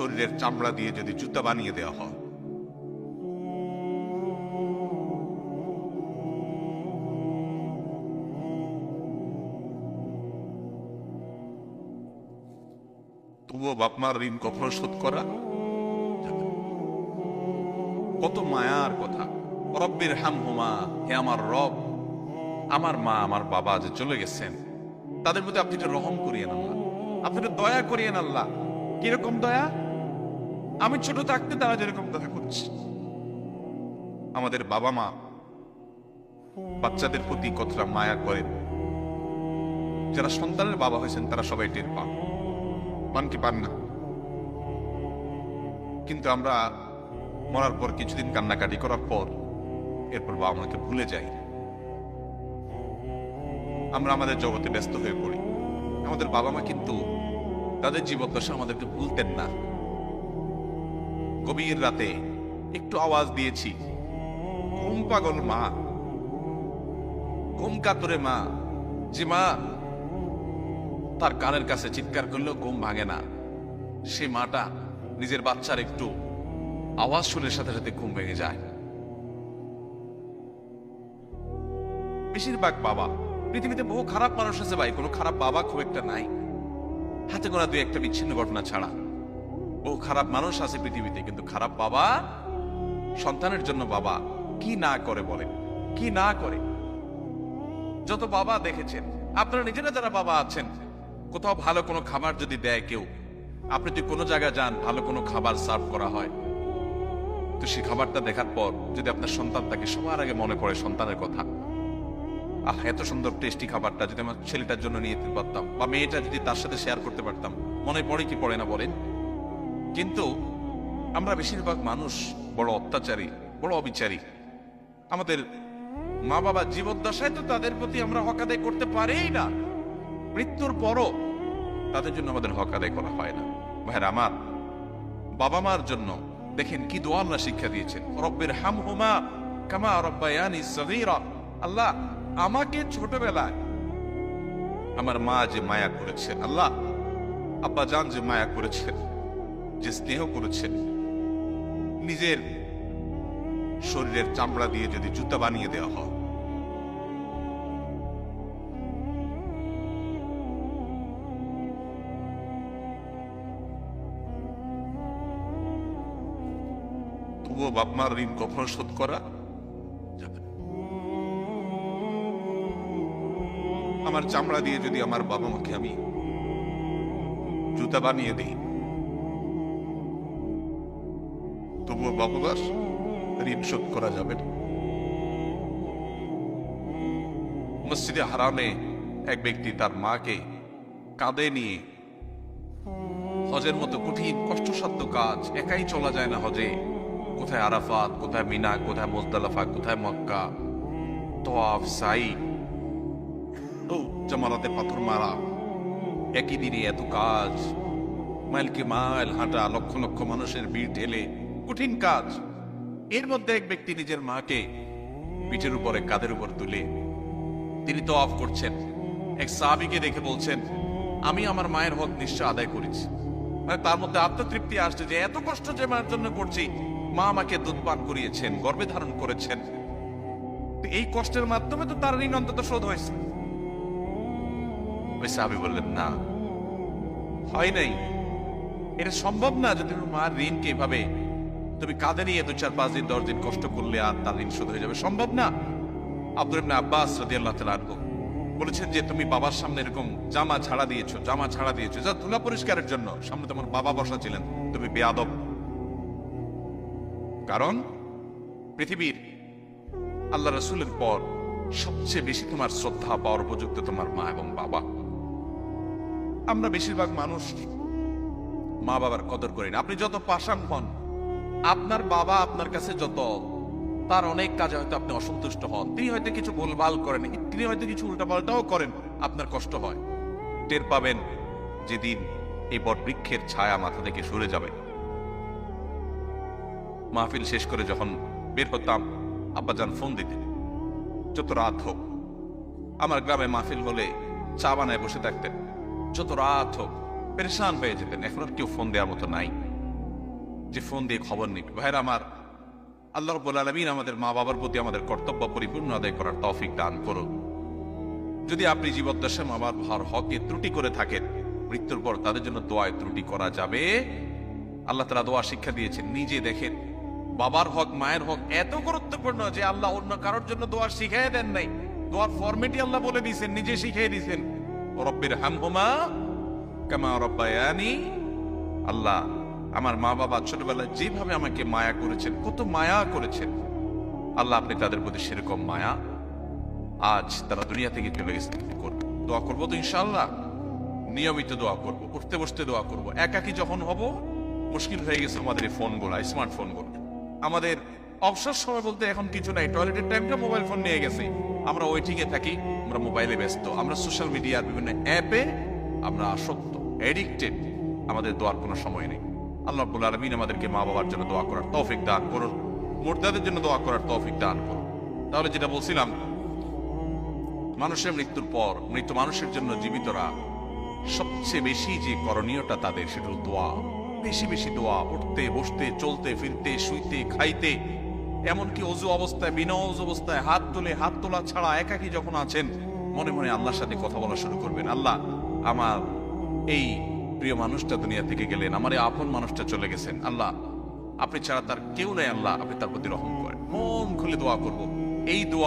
শরীরের চামড়া দিয়ে যদি জুতা বানিয়ে দেওয়া হয়, তবুও বাপ মার ঋণ কখনো শোধ করা যাবে না। কত মায়ার কথা। রব্বির হামহুমা, হে আমার রব, আমার মা আমার বাবা যে চলে গেছেন তাদের প্রতি আপনি একটা রহম করিয়েন আল্লাহ, আপনি একটা দয়া করিয়েন আল্লাহ। কিরকম দয়া? আমি ছোট থাকতে তারা যেরকম দয়া করছে। আমাদের বাবা মা বাচ্চাদের প্রতি কতটা মায়া করেন, যারা সন্তানের বাবা হয়েছেন তারা সবাই টের পান কি পান না? কিন্তু আমরা মরার পর কিছুদিন কান্নাকাটি করার পর এরপর বাবা মাকে ভুলে যাই। আমরা আমাদের জগতে ব্যস্ত হয়ে পড়ি। আমাদের বাবা মা কিন্তু তাদের জীবদ্দশা আমাদেরকে ভুলতেন না। গভীর রাতে একটু আওয়াজ দিয়েছি, ঘুম পাগল মা, ঘুম কাতরে মা, যে মা তার কানের কাছে চিৎকার করলেও ঘুম ভাঙে না, সে মাটা নিজের বাচ্চার একটু আওয়াজ শুনে সাথে সাথে ঘুম ভেঙে যায়। বেশিরভাগ বাবা, পৃথিবীতে বহু খারাপ মানুষ আছে ভাই, কোনো খারাপ বাবা খুব একটা নাই, হাতে গোনা দুই একটা বিচ্ছিন্ন ঘটনা ছাড়া। বহু খারাপ মানুষ আছে পৃথিবীতে, কিন্তু খারাপ বাবা, সন্তানের জন্য বাবা কি না করে বলেন, কি না করে। যত বাবা দেখেছেন, আপনারা নিজেরা যারা বাবা আছেন, কোথাও ভালো কোনো খাবার যদি দেয় কেউ, আপনি যদি কোনো জায়গায় যান ভালো কোনো খাবার সার্ভ করা হয়, তো সেই খাবারটা দেখার পর যদি আপনার সন্তান থাকে, সবার আগে মনে পড়ে সন্তানের কথা। এত সুন্দর টেস্টি খাবারটা যদি আমার ছেলেটার জন্য নিয়ে যেতে পারতাম, বা মেয়েটা যদি তার সাথে শেয়ার করতে পারতাম, মনে পড়ে কি পড়ে না বলেন? কিন্তু আমরা বেশিরভাগ মানুষ বড় অত্যাচারী, বড় অবিচারী। আমাদের মা বাবা জীবদ্দশায় তো তাদের প্রতি আমরা হক আদায় করতে পারিই না, মৃত্যুর পরও তাদের জন্য আমাদের হক আদায় করা হয় না। ভাইরা আমার, বাবা মার জন্য দেখেন কি দোয়া আল্লাহ শিক্ষা দিয়েছেন, রব্বির হামহুমা কামা রাব্বায়ানি সগীরা। আল্লাহ, আমাকে ছোটবেলায় আমার মা যে মায়া করেছেন, আল্লাহ আব্বা জান যে মায়া করেছেন, যে স্নেহ করেছেন, নিজের শরীরের চামড়া দিয়ে যদি জুতা বানিয়ে দেওয়া হয়, তবুও বাপ মার ঋণ কখনো শোধ করা যাবে না। আমার চামড়া দিয়ে যদি আমার বাবা মাকে আমি জুতা বানিয়ে দিই, তবুও বাবা মার ঋণ শোধ করা যাবে না। মসজিদে হারামে এক ব্যক্তি তার মাকে কাঁধে নিয়ে হজের মতো কঠিন কষ্টসাধ্য কাজ, একাই চলা যায় না হজে, কোথায় আরাফাত, কোথায় মিনা, কোথায় মুজদালিফা, কোথায় মক্কা, তাওয়াফ, সাই, ও জামারাতে পাথর মারা, একই দিনে এত কাজ, মাইলকে মাইল হাঁটা, লক্ষ লক্ষ মানুষের ভিড় ঠেলে, কঠিন কাজ। এর মধ্যে এক ব্যক্তি নিজের মাকে পিঠের উপরে, কাঁধের উপর তুলে তিনি তাওয়াফ করছেন। এক সাহাবীকে দেখে বলছেন, আমি আমার মায়ের হক নিশ্চয় আদায় করেছি। মানে তার মধ্যে আত্মতৃপ্তি আসছে যে এত কষ্ট যে মায়ের জন্য করছি, মা আমাকে দুধ পান করিয়েছেন, গর্ভে ধারণ করেছেন, এই কষ্টের মাধ্যমে তো তার ঋণ অন্তত শোধ হয়েছে। ওই সাহাবী বললেন, না, হয় নাই, এটা সম্ভব না। যদি মার ঋণকে এভাবে তুমি কাঁধে নিয়ে 2-4-5 দিন 10 দিন কষ্ট করলে আর তার ঋণ শোধ হয়ে যাবে, সম্ভব না। আব্দুল ইবনে আব্বাস রাদিয়াল্লাহু তাআলা আনহু বলেছেন যে তুমি বাবার সামনে এরকম জামা ছাড়া দিয়েছো যা ধুলা পরিষ্কারের জন্য, সামনে তোমার বাবা বসা ছিলেন, তুমি বেয়াদব। কারণ পৃথিবীর আল্লাহ রাসূলের পর সবচেয়ে বেশি তোমার শ্রদ্ধা পাওয়ার উপযুক্ত তোমার মা এবং বাবা। আমরা বেশিরভাগ মানুষ মা বাবার কদর করি না। আপনি যত পাষাণ হন, আপনার বাবা আপনার কাছে যত, তার অনেক কাজে হয়তো আপনি অসন্তুষ্ট হন, তিনি হয়তো কিছু ভুলভাল করেন, তিনি হয়তো কিছু উল্টাপাল্টাও করেন, আপনার কষ্ট হয়। টের পাবেন যেদিন এই বটবৃক্ষের ছায়া মাথা থেকে সরে যাবে। মাহফিল শেষ করে যখন বের হতাম, আব্বাজান ফোন দিতেন, যত রাত হোক। আমার গ্রামে মাহফিল হলে চা বানায় বসে থাকতেন, যত রাত হোক, পেরেশান হয়ে যেতেন। এখন আর কেউ ফোন দেওয়ার মতো নাই। যে ফোন দিয়ে খবর নিবে। ভাইরা আমার, আল্লাহ রাব্বুল আলামিন আমাদের মা বাবার প্রতি আমাদের কর্তব্য পরিপূর্ণ আদায় করার তৌফিক দান করুন। যদি আপনি জীবদ্দশায় মা বাবার হকে ত্রুটি করে থাকেন, মৃত্যুর পর তাদের জন্য দোয়ায় ত্রুটি করা যাবে। আল্লাহ তাআলা দোয়া শিক্ষা দিয়েছেন। নিজে দেখেন, বাবার হক মায়ের হক এত গুরুত্বপূর্ণ যে আল্লাহ অন্য কারোর জন্য দোয়া শিখিয়ে দেন নাই, দোয়ার ফরম্যাটই আল্লাহ বলে দিয়েছেন, নিজে শিখিয়ে দিয়েছেন। রব্বির হামহুমা কামা রাব্বায়ানি, আল্লাহ আমার মা বাবা ছোটবেলায় যেভাবে আমাকে মায়া করেছেন, কত মায়া করেছেন, আল্লাহ আপনি তাদের প্রতি সেরকম মায়া আজ তারা দুনিয়া থেকে চলে গেছে করবো। দোয়া করবো তো ইনশাআল্লাহ, নিয়মিত দোয়া করব, উঠতে বসতে দোয়া করব। একাকি যখন হব, মুশকিল হয়ে গেছে আমাদের এই ফোনগুলো, স্মার্টফোনগুলো। আমাদের অবসর সময় বলতে এখন কিছু নাই, টয়লেটের টাইমটা মোবাইল ফোন নিয়ে গেছে। আমরা ওয়েটিংয়ে থাকি, আমরা মোবাইলে ব্যস্ত, আমরা সোশ্যাল মিডিয়ার বিভিন্ন অ্যাপে আমরা আসক্ত, এডিক্টেড। আমাদের দোয়ার কোনো সময় নেই। আল্লাহ রাব্বুল আলামিন আমাদেরকে মা বাবার জন্য দোয়া করার তৌফিক দান করুন, মুর্দাদের জন্য দোয়া করার তৌফিক দান করুন। তাহলে যেটা বলছিলাম, মানুষের মৃত্যুর পর মৃত মানুষের জন্য জীবিতরা সবচেয়ে বেশি যে করণীয়টা তাদের, সেটা হলো দোয়া। বেশি বেশি দোয়া, উঠতে বসতে চলতে ফিরতে শুইতে খাইতে, এমনকি অজু অবস্থায় বিনা অজু অবস্থায় হাত তোলা ছাড়া একাকি যখন আছেন, মনে মনে আল্লাহর সাথে কথা বলা শুরু করবেন। আল্লাহ, আমার এই প্রিয় মানুষটা দুনিয়া থেকে গেলেন, আমার এই আপন মানুষটা চলে গেছেন, আল্লাহ আপনি ছাড়া তার কেউ নেই, আল্লাহ আপনি তার প্রতি রহম করেন। মন খুলে দোয়া করব। এই দোয়া